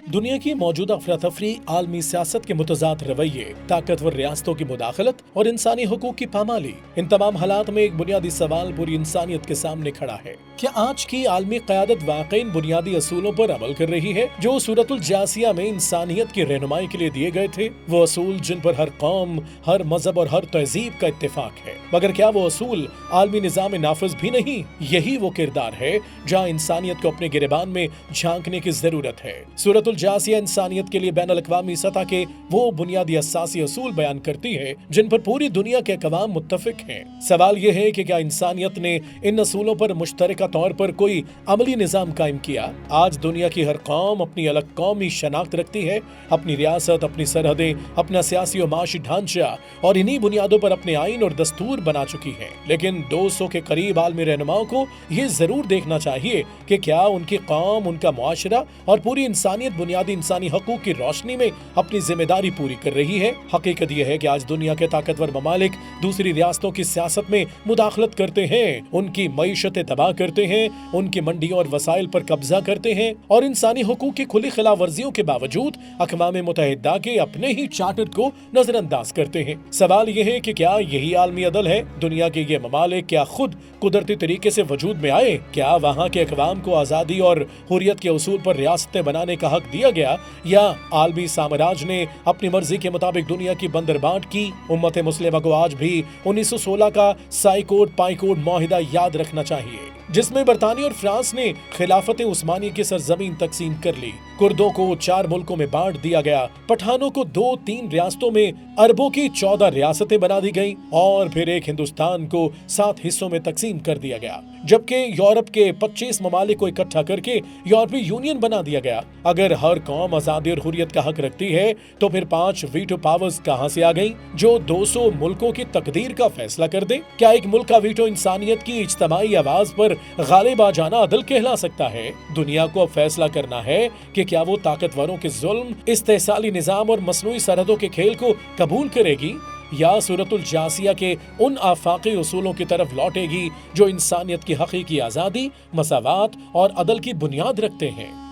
दुनिया की मौजूदा अफरा-तफरी, आलमी सियासत के मुतज़ाद रवैये, ताकतवर रियासतों की मुदाखलत और इंसानी हुकूक की पामाली, इन तमाम हालात में एक बुनियादी सवाल पूरी इंसानियत के सामने खड़ा है। क्या आज की आलमी क़यादत वाक़ईन बुनियादी असूलों पर अमल कर रही है जो सूरतुल जासिया में इंसानियत की रहनुमाई के लिए दिए गए थे? वो असूल जिन पर हर कौम, हर मजहब और हर तहजीब का इत्तेफाक है। मगर क्या वो असूल आलमी निज़ाम में नाफिज भी नहीं? यही वो किरदार है जहाँ इंसानियत को अपने गिरेबान में झांकने की जरूरत है। सूरतुल जासिया इंसानियत के लिए बैनुल-अक़वामी सतह के वो बुनियादी असासी असूल बयान करती है जिन पर पूरी दुनिया के अक़वाम मुत्तफ़िक हैं। सवाल ये है कि क्या इंसानियत ने इन असूलों पर मुश्तरका तौर पर कोई अमली निज़ाम कायम किया? आज दुनिया की हर कौम अपनी अलग कौमी शनाख्त रखती है, अपनी रियासत, अपनी सरहदें, अपना सियासी और माशी ढांचा और इन्हीं बुनियादों पर अपने आइन और दस्तूर बना चुकी है। लेकिन 200 के करीब आलमी रहनुमाओं को ये जरूर देखना चाहिए कि क्या उनकी कौम, उनका मुआशरा और पूरी इंसानियत बुनियादी इंसानी हकूक की रोशनी में अपनी जिम्मेदारी पूरी कर रही है। हकीकत यह है कि आज दुनिया के ताकतवर ममालिक दूसरी रियासतों की सियासत में मुदाखलत करते हैं, उनकी मईशतें तबाह करते हैं, उनकी मंडियों और वसाइल पर कब्जा करते हैं और इंसानी हकूक की खुली खिलाफ वर्जियों के बावजूद अक़वाम मुत्तहिदा के अपने ही चार्टर को नजरअंदाज करते हैं। सवाल यह है कि क्या यही आलमी अदल है? दुनिया के ये ममालिक क्या खुद कुदरती तरीके से वजूद में आए? क्या वहाँ के अक़वाम को आज़ादी और हुर्रियत के उसूल पर रियासतें बनाने का हक दिया गया, या आलमी साम्राज्य ने अपनी मर्जी के मुताबिक दुनिया की बंदरबांट की? उम्मत मुस्लिमा को आज भी 1916 का साइकोड पाइकोड मुआहिदा याद रखना चाहिए, जिसमें बरतानिया और फ्रांस ने खिलाफत उस्मानी की सरजमीन तकसीम कर ली, कुर्दों को 4 मुल्कों में बांट दिया गया, पठानों को 2-3 रियासतों में अरबों की 14 रियासतें बना दी गईं और फिर एक हिंदुस्तान को 7 हिस्सों में तकसीम कर दिया गया, जबकि यूरोप के 25 ममालिक को इकट्ठा करके यूरोपीय यूनियन बना दिया गया। अगर हर कौम आजादी और हुर्रियत का हक रखती है तो फिर 5 वीटो पावर्स कहां से आ गईं जो 200 मुल्कों की तकदीर का फैसला कर दे? क्या एक मुल्क का वीटो इंसानियत की इज्तिमाई आवाज पर गालिब आ जाना अदल कहला सकता है? दुनिया को अब फैसला करना है कि क्या वो ताकतवरों के जुल्म, इस्तेसाली निजाम और मसनूई सरहदों के खेल को कबूल करेगी या सूरतुल जासिया के उन आफाकी उसूलों की तरफ लौटेगी जो इंसानियत की हकीकी आजादी, मसावात और अदल की बुनियाद रखते हैं।